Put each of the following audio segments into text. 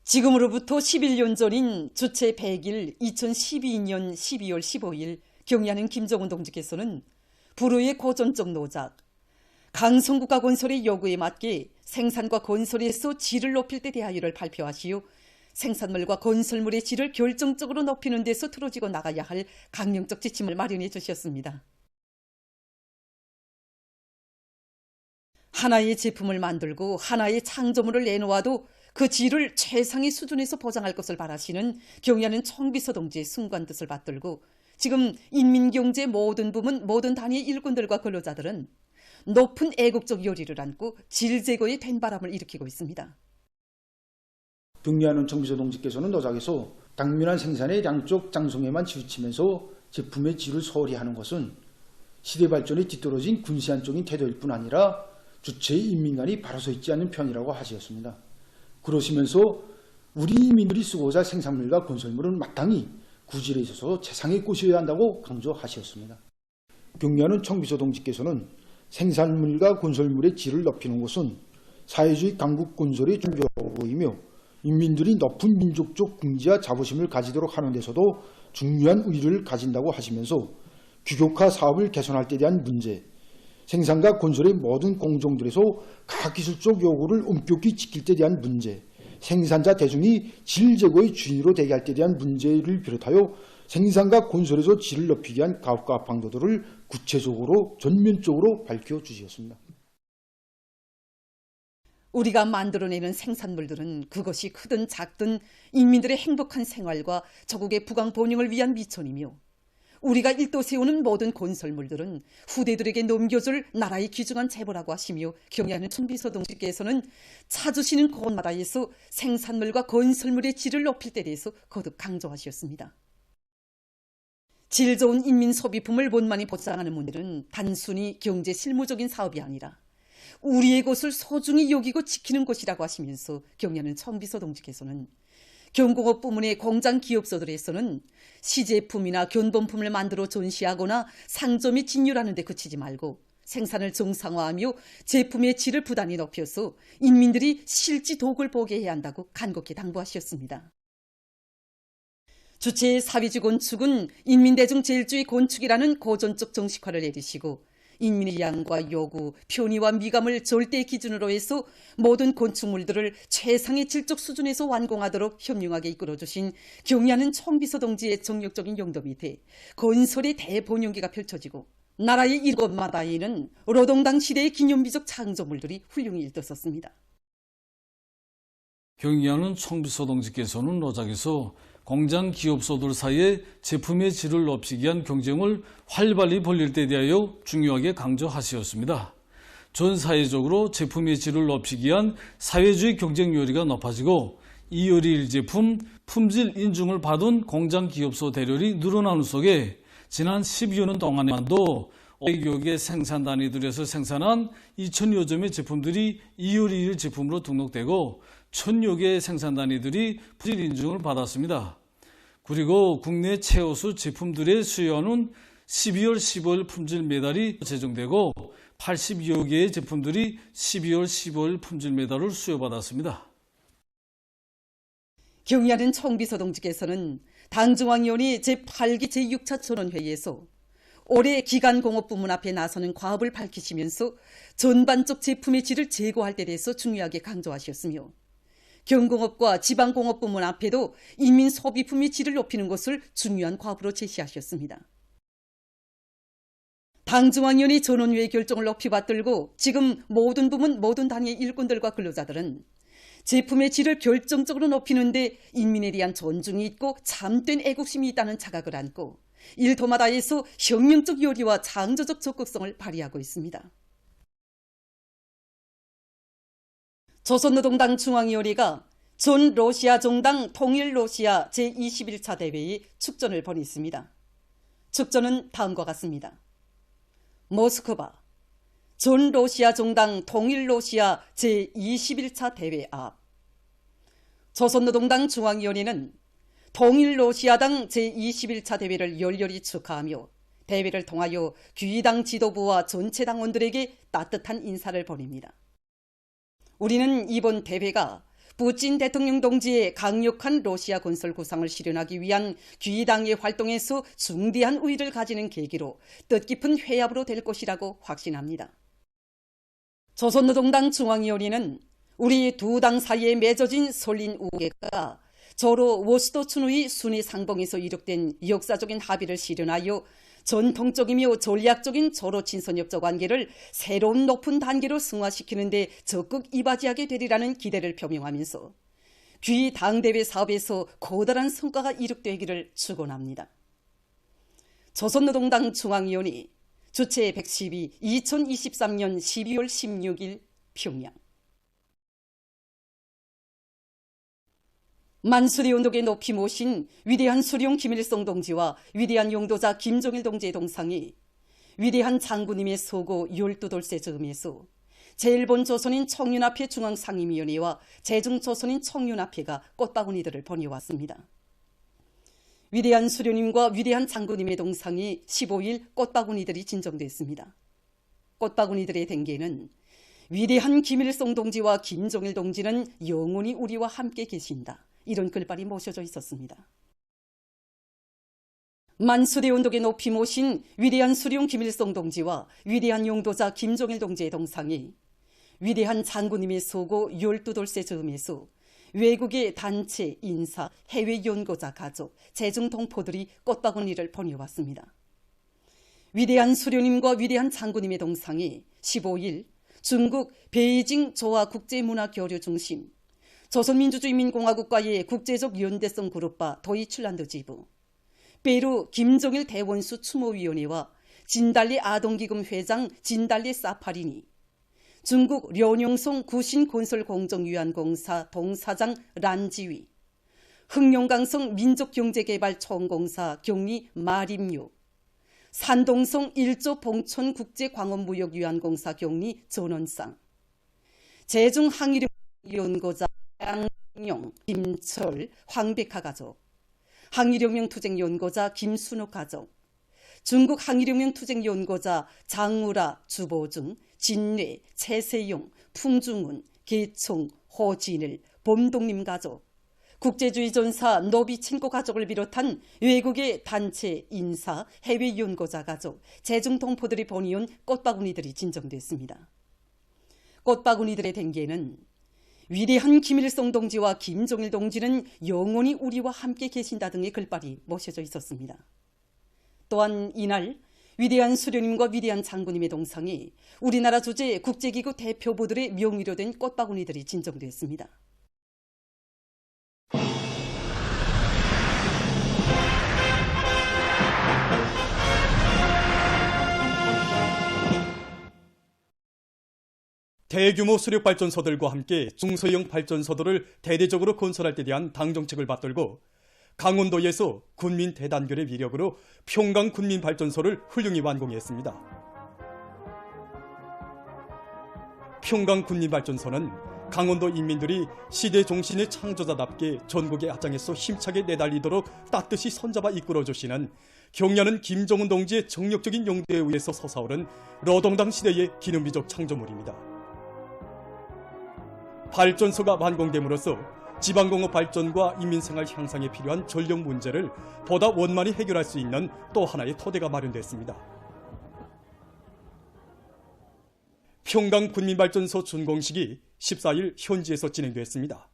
지금으로부터 11년 전인 주체 100일 2012년 12월 15일 경야는 김정은 동지께서는 불후의 고전적 노작, 강성국가 건설의 요구에 맞게 생산과 건설에서 질을 높일 때 대하여를 발표하시어 생산물과 건설물의 질을 결정적으로 높이는 데서 틀어지고 나가야 할 강령적 지침을 마련해 주셨습니다. 하나의 제품을 만들고 하나의 창조물을 내놓아도 그 질을 최상의 수준에서 보장할 것을 바라시는 경야는 청비서 동지의 순간 뜻을 받들고 지금 인민경제 모든 부문 모든 단위의 일꾼들과 근로자들은 높은 애국적 요리를 안고 질 제거에 된바람을 일으키고 있습니다. 경야는 청비서 동지께서는 노작에서 당면한 생산의 양쪽 장성에만 치우치면서 제품의 질을 소홀히 하는 것은 시대 발전에 뒤떨어진 군시안적인 태도일 뿐 아니라 주체의 인민관이 바로 서 있지 않는 편이라고 하셨습니다. 그러시면서 우리 인민들이 쓰고자 할 생산물과 건설물은 마땅히 구질에 있어서 최상의 것이어야 한다고 강조하셨습니다. 경야는 청비서 동지께서는 생산물과 건설물의 질을 높이는 것은 사회주의 강국 건설의 중요이며 인민들이 높은 민족적 긍지와 자부심을 가지도록 하는 데서도 중요한 의의를 가진다고 하시면서 규격화 사업을 개선할 때 대한 문제, 생산과 건설의 모든 공정들에서 과학기술적 요구를 엄격히 지킬 때 대한 문제, 생산자 대중이 질 제고의 주인으로 되게 할 때 대한 문제를 비롯하여 생산과 건설에서 질을 높이기 위한 가업과 방도들을 구체적으로 전면적으로 밝혀주셨습니다. 우리가 만들어내는 생산물들은 그것이 크든 작든 인민들의 행복한 생활과 조국의 부강 번영을 위한 미천이며 우리가 일도 세우는 모든 건설물들은 후대들에게 넘겨줄 나라의 귀중한 재보라고 하시며 경야는 청비서 동지께서는 찾으시는 곳마다에서 생산물과 건설물의 질을 높일 때 대해서 거듭 강조하셨습니다. 질 좋은 인민 소비품을 원만히 보장하는 문제는 단순히 경제 실무적인 사업이 아니라 우리의 것을 소중히 여기고 지키는 것이라고 하시면서 경야는 청비서 동지께서는 경공업 부문의 공장 기업소들에서는 시제품이나 견본품을 만들어 전시하거나 상점 및 진열하는 데 그치지 말고 생산을 정상화하며 제품의 질을 부단히 높여서 인민들이 실지 독을 보게 해야 한다고 간곡히 당부하셨습니다. 주체의 사회주의 건축은 인민대중 제일주의 건축이라는 고전적 정식화를 내리시고 인민의 양과 요구, 편의와 미감을 절대 기준으로 해서 모든 건축물들을 최상의 질적 수준에서 완공하도록 현명하게 이끌어주신 경야는 청비서 동지의 정력적인 용도 밑에 건설의 대본연기가 펼쳐지고 나라의 일곳마다에는 노동당 시대의 기념비적 창조물들이 훌륭히 일떠섰습니다. 경야는 청비서 동지께서는 노작에서 공장 기업소들 사이에 제품의 질을 높이기 위한 경쟁을 활발히 벌릴 때 대하여 중요하게 강조하셨습니다. 전 사회적으로 제품의 질을 높이기 위한 사회주의 경쟁 요리가 높아지고 이 요리 제품 품질 인증을 받은 공장 기업소 대열이 늘어나는 속에 지난 12여 년 동안에만도 500여 개 생산 단위들에서 생산한 2,000여 점의 제품들이 이요리 제품으로 등록되고 1,000여 개의 생산 단위들이 품질 인증을 받았습니다. 그리고 국내 최우수 제품들의 수요는 12월 15일 품질 메달이 제정되고 80여 개의 제품들이 12월 15일 품질 메달을 수여받았습니다. 경야는 청비서 동지께서는 당중앙위원회 제8기 제6차 전원회의에서 올해 기간공업부문 앞에 나서는 과업을 밝히시면서 전반적 제품의 질을 제고할 때 대해서 중요하게 강조하셨으며 경공업과 지방공업부문 앞에도 인민 소비품의 질을 높이는 것을 중요한 과업으로 제시하셨습니다. 당중앙위원회 전원회의 결정을 높이 받들고 지금 모든 부문 모든 단위의 일꾼들과 근로자들은 제품의 질을 결정적으로 높이는 데 인민에 대한 존중이 있고 참된 애국심이 있다는 자각을 안고 일터마다에서 혁명적 요리와 창조적 적극성을 발휘하고 있습니다. 조선노동당 중앙위원회가 전 러시아 정당 통일러시아 제21차 대회의 축전을 벌였습니다. 축전은 다음과 같습니다. 모스크바 전 러시아 정당 통일러시아 제21차 대회 앞 조선노동당 중앙위원회는 통일러시아당 제21차 대회를 열렬히 축하하며 대회를 통하여 귀당 지도부와 전체 당원들에게 따뜻한 인사를 보냅니다. 우리는 이번 대회가 푸틴 대통령 동지의 강력한 러시아 건설 구상을 실현하기 위한 귀당의 활동에서 중대한 우위를 가지는 계기로 뜻깊은 회합으로 될 것이라고 확신합니다. 조선노동당 중앙위원회는 우리 두 당 사이에 맺어진 설린 우애가 저로 워수도 춘후의 순위 상봉에서 이룩된 역사적인 합의를 실현하여 전통적이며 전략적인 저로 친선협조 관계를 새로운 높은 단계로 승화시키는 데 적극 이바지하게 되리라는 기대를 표명하면서 귀 당대회 사업에서 커다란 성과가 이룩되기를 축원합니다. 조선노동당 중앙위원회 주최 112 2023년 12월 16일 평양. 만수리 운동에 높이 모신 위대한 수령 김일성 동지와 위대한 용도자 김정일 동지의 동상이 위대한 장군님의 소고 12돌째 즈음에서 제1본 조선인 청년합회 중앙상임위원회와 제중조선인 청년합회가 꽃바구니들을 보내왔습니다. 위대한 수령님과 위대한 장군님의 동상이 15일 꽃바구니들이 진정됐습니다. 꽃바구니들의 댕기에는 위대한 김일성 동지와 김정일 동지는 영원히 우리와 함께 계신다. 이런 글발이 모셔져 있었습니다. 만수대 운동에 높이 모신 위대한 수령 김일성 동지와 위대한 용도자 김정일 동지의 동상이 위대한 장군님의 소고 12돌째 즈음에서 외국의 단체, 인사, 해외 연구자 가족, 재중 동포들이 꽃바구니를 보내왔습니다. 위대한 수령님과 위대한 장군님의 동상이 15일 중국 베이징 조화국제문화교류중심 조선민주주의인민공화국과의 국제적 연대성 그룹바 도이출란드 지부, 페루 김정일 대원수 추모위원회와 진달리 아동기금 회장 진달리 사파리니, 중국 련용송 구신건설공정위안공사 동사장 란지위, 흥룡강성 민족경제개발총공사 경리 마림유, 산동성 1조 봉천국제광업무역위안공사 경리 전원상, 제중 항일용 연구자 양용, 김철, 황백하 가족, 항일혁명 투쟁 연구자 김순옥 가족, 중국 항일혁명 투쟁 연구자 장우라, 주보중, 진뇌, 최세용, 풍중훈, 계총, 호진일, 봄동님 가족, 국제주의 전사 노비친코 가족을 비롯한 외국의 단체, 인사, 해외 연구자 가족, 재중동포들이 보내온 꽃바구니들이 진정됐습니다. 꽃바구니들의 댕기에는 위대한 김일성 동지와 김정일 동지는 영원히 우리와 함께 계신다 등의 글발이 모셔져 있었습니다. 또한 이날 위대한 수령님과 위대한 장군님의 동상이 우리나라 주재 국제기구 대표부들의 명의로 된 꽃바구니들이 진정됐습니다. 대규모 수력발전소들과 함께 중소형 발전소들을 대대적으로 건설할 때 대한 당정책을 받들고 강원도에서 군민 대단결의 위력으로 평강군민발전소를 훌륭히 완공했습니다. 평강군민발전소는 강원도 인민들이 시대 종신의 창조자답게 전국의 앞장에서 힘차게 내달리도록 따뜻이 손잡아 이끌어주시는 경려는 김정은 동지의 정력적인 용도에 의해서 솟아오른 러동당 시대의 기념비적 창조물입니다. 발전소가 완공됨으로써 지방공업 발전과 인민생활 향상에 필요한 전력 문제를 보다 원만히 해결할 수 있는 또 하나의 토대가 마련됐습니다. 평강군민발전소 준공식이 14일 현지에서 진행됐습니다.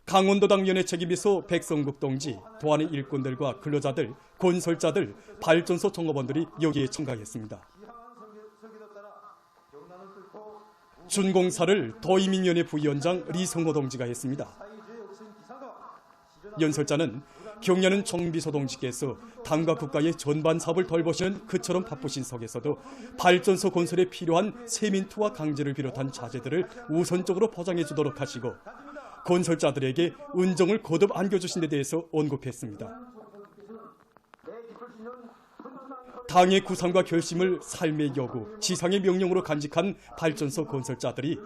강원도당위원회 책임비서 백성국 동지, 도안의 일꾼들과 근로자들, 건설자들, 발전소 종업원들이 여기에 참가했습니다. 준공사를 도의민위원회 부위원장 리성호 동지가 했습니다. 연설자는 경려는 총비서 동지께서 당과 국가의 전반 사업을 돌보시는 그처럼 바쁘신 속에서도 발전소 건설에 필요한 세민투와 강제를 비롯한 자재들을 우선적으로 보장해 주도록 하시고 건설자들에게 은정을 거듭 안겨주신 데 대해서 언급했습니다. 당의 구상과 결심을 삶의 여구, 지상의 명령으로 간직한 발전소 건설자들이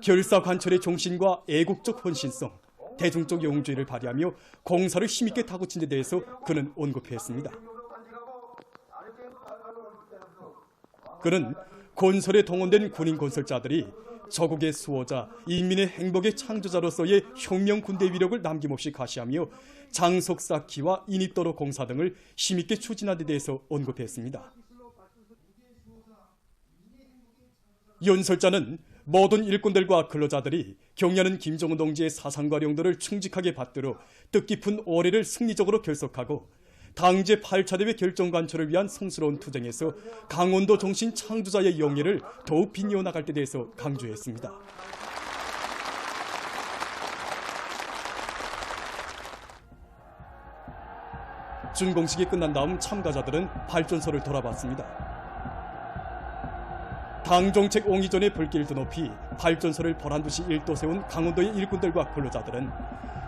결사관철의 정신과 애국적 헌신성, 대중적 영웅주의를 발휘하며 공사를 힘있게 다구친 데 대해서 그는 언급했습니다. 그는 건설에 동원된 군인 건설자들이 저국의 수호자, 인민의 행복의 창조자로서의 혁명 군대 위력을 남김없이 가시하며 장석 쌓기와 인입도로 공사 등을 힘있게 추진한 데 대해서 언급했습니다. 연설자는 모든 일꾼들과 근로자들이 경려하는 김정은 동지의 사상과 용도를 충직하게 받들어 뜻깊은 올해를 승리적으로 결석하고 당제 8차 대회 결정 관철을 위한 성스러운 투쟁에서 강원도 정신 창조자의 영예를 더욱 빛내어 나갈 때 대해서 강조했습니다. 준공식이 끝난 다음 참가자들은 발전소를 돌아봤습니다. 당정책 옹이 전에 불길을 드높이 발전소를 보란듯이 일도 세운 강원도의 일꾼들과 근로자들은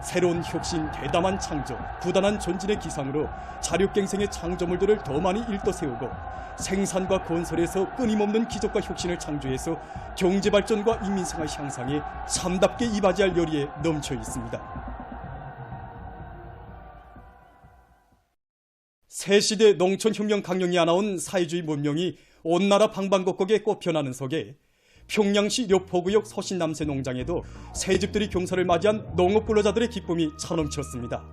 새로운 혁신, 대담한 창조, 부단한 전진의 기상으로 자력갱생의 창조물들을 더 많이 일도 세우고 생산과 건설에서 끊임없는 기적과 혁신을 창조해서 경제발전과 인민생활 향상에 참답게 이바지할 열의에 넘쳐 있습니다. 새시대 농촌혁명 강령이 하나온 사회주의 문명이 온 나라 방방곡곡에 꽃피어나는 속에 평양시 료포구역 서신남새 농장에도 새집들이 경사를 맞이한 농업근로자들의 기쁨이 차넘쳤습니다.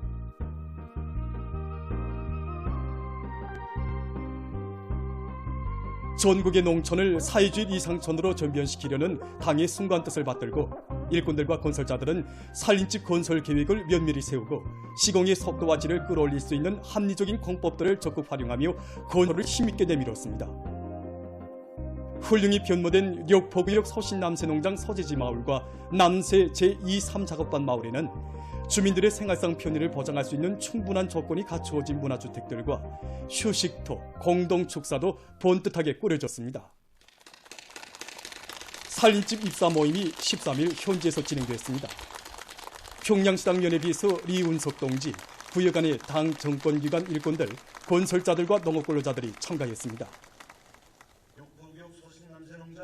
전국의 농촌을 사회주의 이상촌으로 전변시키려는 당의 순간 뜻을 받들고 일꾼들과 건설자들은 살림집 건설 계획을 면밀히 세우고 시공의 속도와 질을 끌어올릴 수 있는 합리적인 공법들을 적극 활용하며 건설을 힘있게 내밀었습니다. 훌륭히 변모된 료포구역 서신남새농장 서재지 마을과 남새 제2-3작업반 마을에는 주민들의 생활상 편의를 보장할 수 있는 충분한 조건이 갖추어진 문화주택들과 휴식터, 공동축사도 번듯하게 꾸려졌습니다. 살림집 입사 모임이 13일 현지에서 진행됐습니다. 평양시당 연예비서 리운석 동지, 부여간의 당 정권기관 일꾼들, 건설자들과 농업근로자들이 참가했습니다.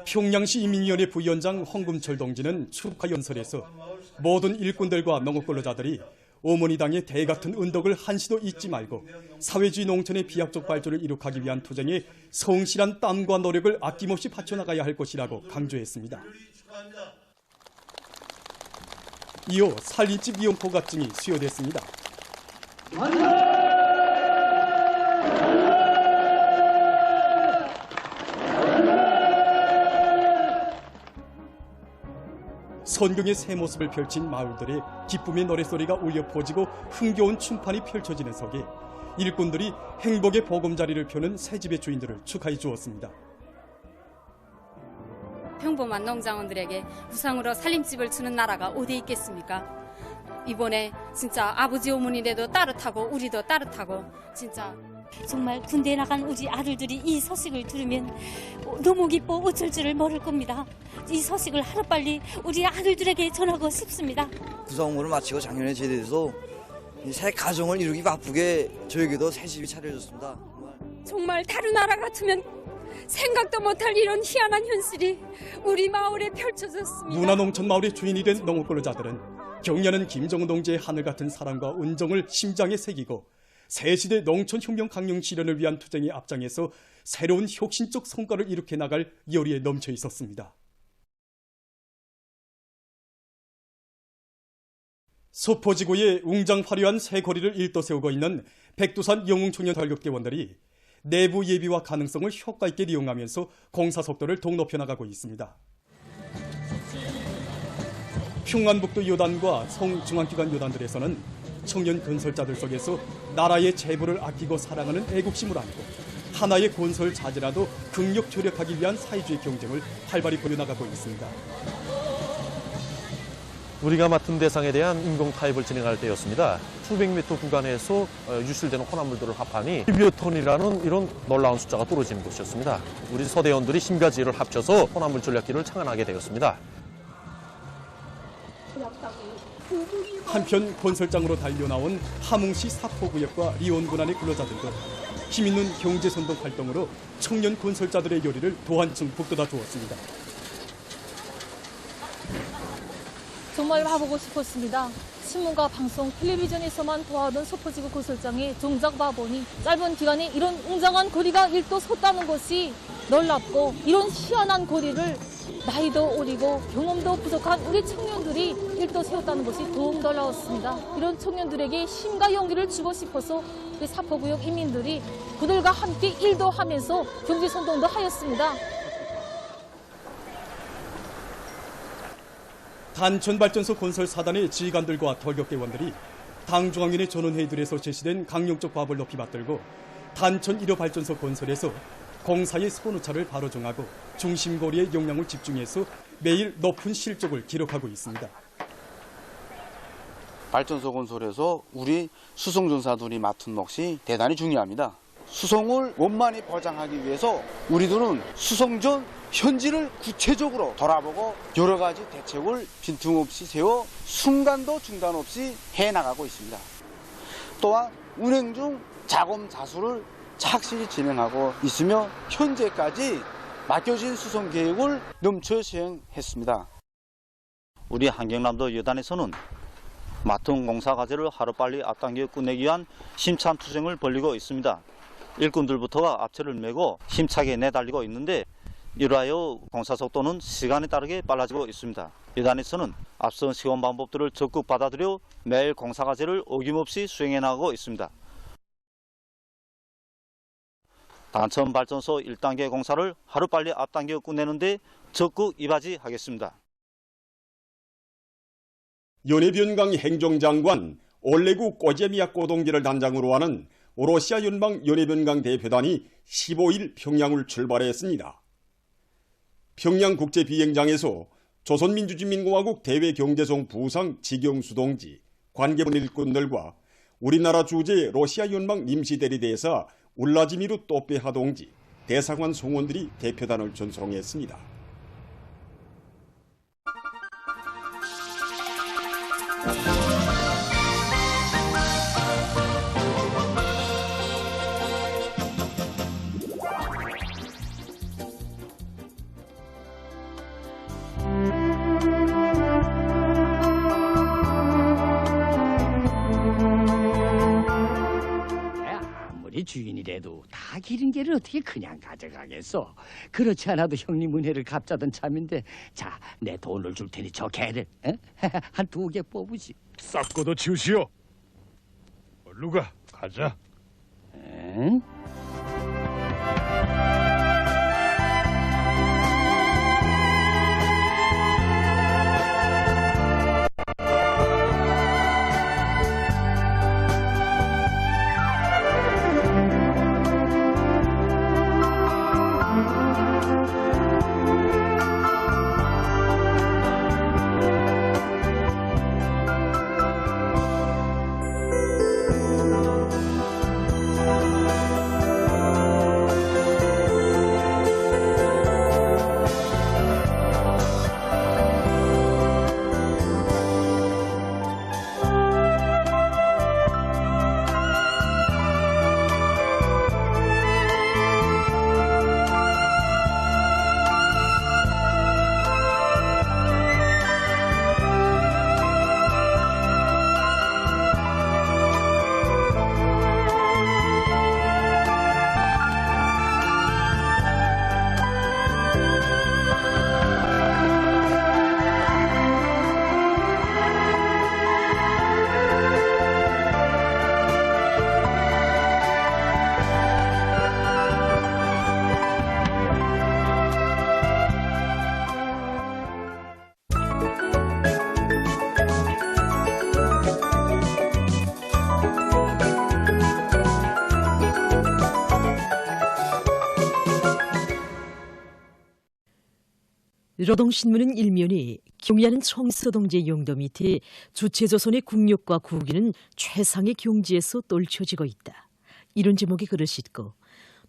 평양시 인민위원회 부위원장 홍금철 동지는 축하 연설에서 모든 일꾼들과 농업근로자들이 어머니당의 대같은 은덕을 한시도 잊지 말고 사회주의 농촌의 비약적 발전을 이룩하기 위한 투쟁에 성실한 땀과 노력을 아낌없이 바쳐나가야 할 것이라고 강조했습니다. 이어 살림집 이용 허가증이 수여됐습니다. 선경의 새 모습을 펼친 마을들의 기쁨의 노랫소리가 울려 퍼지고 흥겨운 춤판이 펼쳐지는 속에 일꾼들이 행복의 보금자리를 펴는 새집의 주인들을 축하해 주었습니다. 평범한 농장원들에게 우상으로 살림집을 주는 나라가 어디 있겠습니까? 이번에 진짜 아버지 어머니네도 따뜻하고 우리도 따뜻하고 진짜 정말 군대에 나간 우리 아들들이 이 소식을 들으면 너무 기뻐 어쩔 줄을 모를 겁니다. 이 소식을 하루빨리 우리 아들들에게 전하고 싶습니다. 구성원을 마치고 작년에 제대해서 새 가정을 이루기 바쁘게 저에게도 새 집이 차려졌습니다. 정말 다른 나라 같으면 생각도 못할 이런 희한한 현실이 우리 마을에 펼쳐졌습니다. 문화농촌 마을의 주인이 된 농업근로자들은 경려하는 김정은 동지의 하늘 같은 사랑과 은정을 심장에 새기고 새시대 농촌혁명 강령 실현을 위한 투쟁에 앞장에서 새로운 혁신적 성과를 일으켜 나갈 열의에 넘쳐 있었습니다. 서포지구의 웅장 화려한 새 거리를 일도 세우고 있는 백두산 영웅청년 활급대원들이 내부 예비와 가능성을 효과 있게 이용하면서 공사 속도를 더욱 높여나가고 있습니다. 평안북도 요단과 성중앙기관 요단들에서는 청년 건설자들 속에서 나라의 재물을 아끼고 사랑하는 애국심을 안고 하나의 건설 자재라도 극력 절약하기 위한 사회주의 경쟁을 활발히 벌여나가고 있습니다. 우리가 맡은 대상에 대한 인공 타입을 진행할 때였습니다. 수백 미터 구간에서 유실되는 혼합물들을 합하니 1톤이라는 이런 놀라운 숫자가 떨어지는 것이었습니다. 우리 서대원들이 힘과 지혜를 합쳐서 혼합물 전략기를 창안하게 되었습니다. 한편 건설장으로 달려나온 함흥시 사포구역과 리온군안의 근로자들도 힘있는 경제선동 활동으로 청년 건설자들의 열의를 더 한층 북돋아 주었습니다. 정말 와보고 싶었습니다. 신문과 방송, 텔레비전에서만 보아하던 서포지구 건설장에 정작 와보니 짧은 기간에 이런 웅장한 거리가 일도 섰다는 것이 놀랍고 이런 희한한 고리를 나이도 어리고 경험도 부족한 우리 청년들이 일도 세웠다는 것이 더욱 놀라웠습니다. 이런 청년들에게 힘과 용기를 주고 싶어서 우리 사포구역 인민들이 그들과 함께 일도 하면서 경제선동도 하였습니다. 단천발전소 건설 사단의 지휘관들과 돌격대원들이 당중앙위원회 전원회의들에서 제시된 강령적 과업을 높이 받들고 단천 1호 발전소 건설에서 공사의 선호차를 바로 정하고 중심고리의 역량을 집중해서 매일 높은 실적을 기록하고 있습니다. 발전소 건설에서 우리 수송전사들이 맡은 몫이 대단히 중요합니다. 수송을 원만히 보장하기 위해서 우리들은 수송 전 현지를 구체적으로 돌아보고 여러 가지 대책을 빈틈없이 세워 순간도 중단 없이 해나가고 있습니다. 또한 운행 중 자금 자수를 착실히 진행하고 있으며 현재까지 맡겨진 수송 계획을 넘쳐 시행했습니다. 우리 한경남도 여단에서는 맡은 공사 과제를 하루빨리 앞당겨 끝내기 위한 힘찬 투쟁을 벌이고 있습니다. 일꾼들부터가 앞차를 메고 힘차게 내달리고 있는데 이러하여 공사 속도는 시간에 따르게 빨라지고 있습니다. 여단에서는 앞선 시공 방법들을 적극 받아들여 매일 공사 과제를 어김없이 수행해 나가고 있습니다. 단천 발전소 1단계 공사를 하루빨리 앞당겨 끝내는 데 적극 이바지하겠습니다. 연해변강 행정장관 올레구 꼬제미야 꼬동지를 단장으로 하는 러시아 연방 연해변강 대표단이 15일 평양을 출발했습니다. 평양국제비행장에서 조선민주주의민공화국 대외경제성 부상 지경수 동지, 관계분 일꾼들과 우리나라 주재 러시아 연방 임시대리대사 울라지미르 또페하 동지, 대사관 송원들이 대표단을 전송했습니다. 주인이라도 다 기른 개를 어떻게 그냥 가져가겠어? 그렇지 않아도 형님 은혜를 갚자던 참인데, 자, 내 돈을 줄 테니 저 개를 한 2개 뽑으시. 싹고도 치우시오. 얼른 가자. 응? 노동신문은 일면이 경의하는 청소동지의 용도 밑에 주체조선의 국력과 국위는 최상의 경지에서 떨쳐지고 있다. 이런 제목의 글을 싣고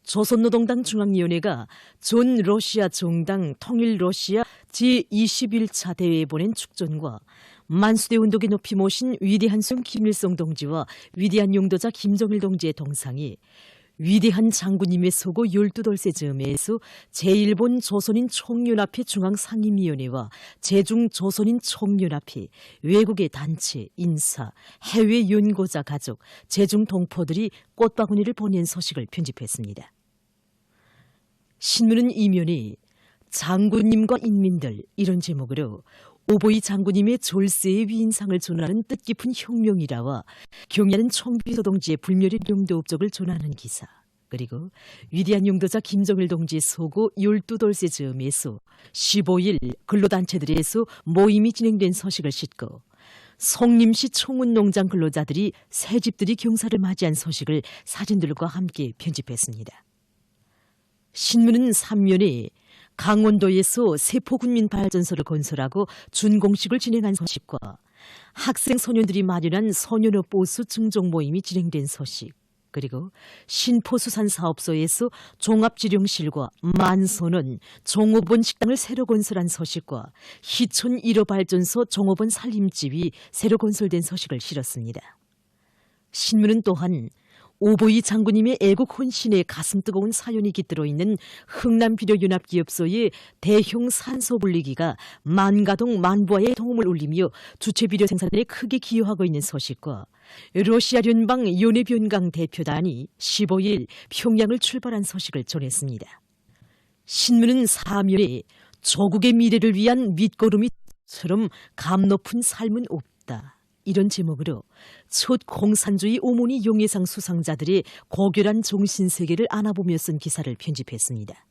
조선노동당 중앙위원회가 전 러시아 정당 통일 러시아 제21차 대회에 보낸 축전과 만수대 운동에 높이 모신 위대한 손 김일성 동지와 위대한 용도자 김정일 동지의 동상이 위대한 장군님의 서고 12돌세 즈음에서 제1본 조선인 총연합회 중앙상임위원회와 제중조선인 총연합회, 외국의 단체, 인사, 해외 연고자 가족, 제중동포들이 꽃바구니를 보낸 소식을 편집했습니다. 신문은 이면에 장군님과 인민들 이런 제목으로 오보이 장군님의 졸세의 위인상을 존하는 뜻깊은 혁명이라와 경야는 청비서 동지의 불멸의 용도 업적을 존하는 기사, 그리고 위대한 용도자 김정일 동지의 소고 12돌세 즈음에서 15일 근로단체들에서 모임이 진행된 서식을 싣고 성림시 총운농장 근로자들이 새집들이 경사를 맞이한 서식을 사진들과 함께 편집했습니다. 신문은 3면에 강원도에서 세포군민발전소를 건설하고 준공식을 진행한 서식과 학생 소년들이 마련한 소년업 보수 증종 모임이 진행된 서식, 그리고 신포수산사업소에서 종합지령실과 만소는 종업원 식당을 새로 건설한 서식과 희촌 1호 발전소 종업원 살림집이 새로 건설된 서식을 실었습니다. 신문은 또한 오보이 장군님의 애국 혼신에 가슴 뜨거운 사연이 깃들어 있는 흥남비료연합기업소의 대형 산소분리기가 만가동 만부화에 도움을 올리며 주체비료 생산에 크게 기여하고 있는 소식과 러시아聯邦 연해변강 대표단이 15일 평양을 출발한 소식을 전했습니다. 신문은 사면에 조국의 미래를 위한 밑거름이처럼 감 높은 삶은 없다, 이런 제목으로 첫 공산주의 오모니 용예상 수상자들의 고결한 정신세계를 안아보며 쓴 기사를 편집했습니다.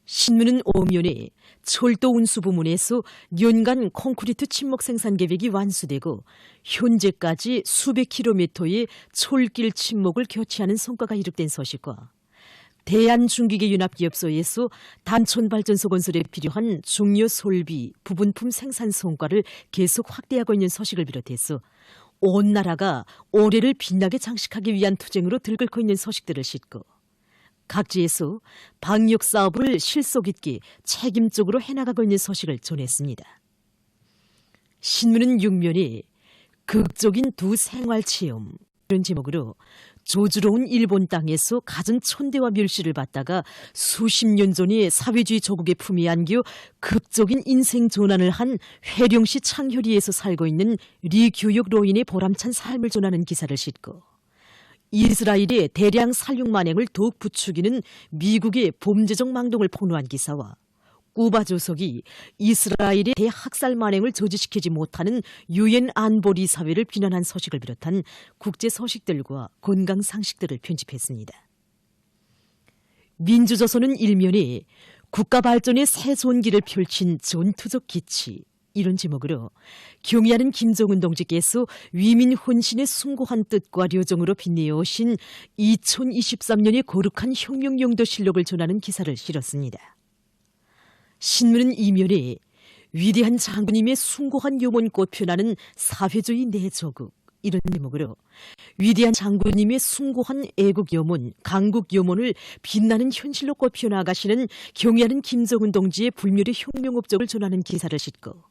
신문은 오면에 철도 운수 부문에서 연간 콘크리트 침목 생산 계획이 완수되고 현재까지 수백 킬로미터의 철길 침목을 교체하는 성과가 이룩된 소식과 대한중기계연합기업소에서 단촌발전소 건설에 필요한 중요 설비, 부분품 생산 성과를 계속 확대하고 있는 소식을 비롯해서 온 나라가 올해를 빛나게 장식하기 위한 투쟁으로 들끓고 있는 소식들을 싣고 각지에서 방역 사업을 실속 있게 책임적으로 해나가고 있는 소식을 전했습니다. 신문은 6면에 극적인 두 생활체험, 이런 제목으로 조주로운 일본 땅에서 갖은 천대와 멸시를 받다가 수십 년 전에 사회주의 조국의 품에 안겨 극적인 인생 전환을 한 회령시 창현리에서 살고 있는 리교육 로인의 보람찬 삶을 전하는 기사를 싣고 이스라엘의 대량 살육 만행을 더욱 부추기는 미국의 범죄적 망동을 폭로한 기사와 쿠바 조석이 이스라엘의 대학살 만행을 저지시키지 못하는 유엔 안보리 사회를 비난한 소식을 비롯한 국제 소식들과 건강 상식들을 편집했습니다. 민주조선은 일면에 국가 발전의 새 전기를 펼친 전투적 기치, 이런 제목으로 경의하는 김정은 동지께서 위민 혼신의 숭고한 뜻과 료정으로 빛내어 오신 2023년의 거룩한 혁명용도 실록을 전하는 기사를 실었습니다. 신문은 이면에 위대한 장군님의 숭고한 염원꽃 표나는 사회주의 내조국, 이런 제목으로 위대한 장군님의 숭고한 애국 염원, 강국 염원을 빛나는 현실로 꽃 펴나가시는 경의하는 김정은 동지의 불멸의 혁명 업적을 전하는 기사를 싣고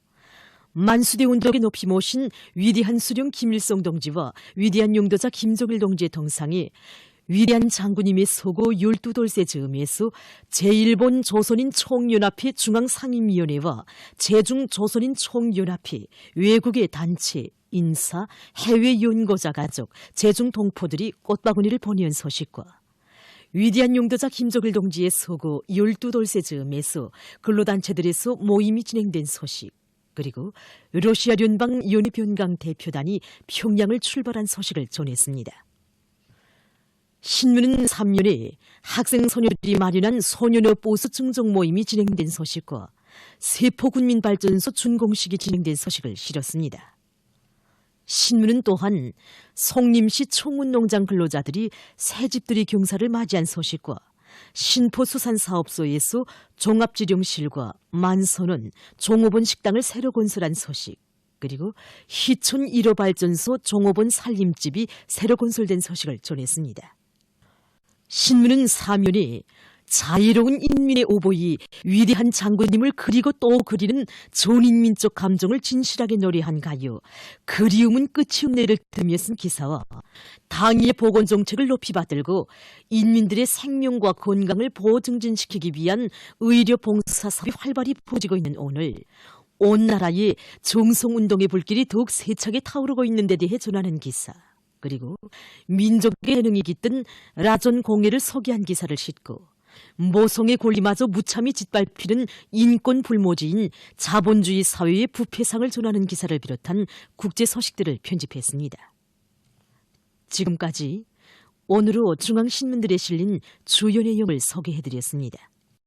만수대 운동에 높이 모신 위대한 수령 김일성 동지와 위대한 용도자 김정일 동지의 동상에 위대한 장군님의 소고 12돌세 즈음에서 제1본 조선인 총연합회 중앙상임위원회와 제중조선인 총연합회 외국의 단체, 인사, 해외 연고자 가족, 제중동포들이 꽃바구니를 보내온 소식과 위대한 용도자 김정일 동지의 소고 12돌세 즈음에서 근로단체들에서 모임이 진행된 소식, 그리고 러시아聯邦 연해변강 대표단이 평양을 출발한 소식을 전했습니다. 신문은 3면에 학생 소녀들이 마련한 소년업 보수 증종 모임이 진행된 소식과 세포군민발전소 준공식이 진행된 소식을 실었습니다. 신문은 또한 성림시 총운농장 근로자들이 새집들이 경사를 맞이한 소식과 신포수산사업소에서 종합지령실과 만선원, 종업원 식당을 새로 건설한 소식, 그리고 희촌 1호 발전소 종업원 살림집이 새로 건설된 소식을 전했습니다. 신문은 사면에 자유로운 인민의 오보이 위대한 장군님을 그리고 또 그리는 전인민적 감정을 진실하게 노래한 가요 그리움은 끝이 없네를 들으며 쓴 기사와 당의 보건정책을 높이 받들고 인민들의 생명과 건강을 보호 증진시키기 위한 의료 봉사 사업이 활발히 퍼지고 있는 오늘 온 나라에 정성운동의 불길이 더욱 세차게 타오르고 있는 데 대해 전하는 기사, 그리고 민족의 재능이 깃든 라전 공예를 소개한 기사를 싣고 모성의 권리마저 무참히 짓밟히는 인권 불모지인 자본주의 사회의 부패상을 전하는 기사를 비롯한 국제 소식들을 편집했습니다. 지금까지 오늘로 중앙신문들에 실린 주요 내용을 소개해드렸습니다.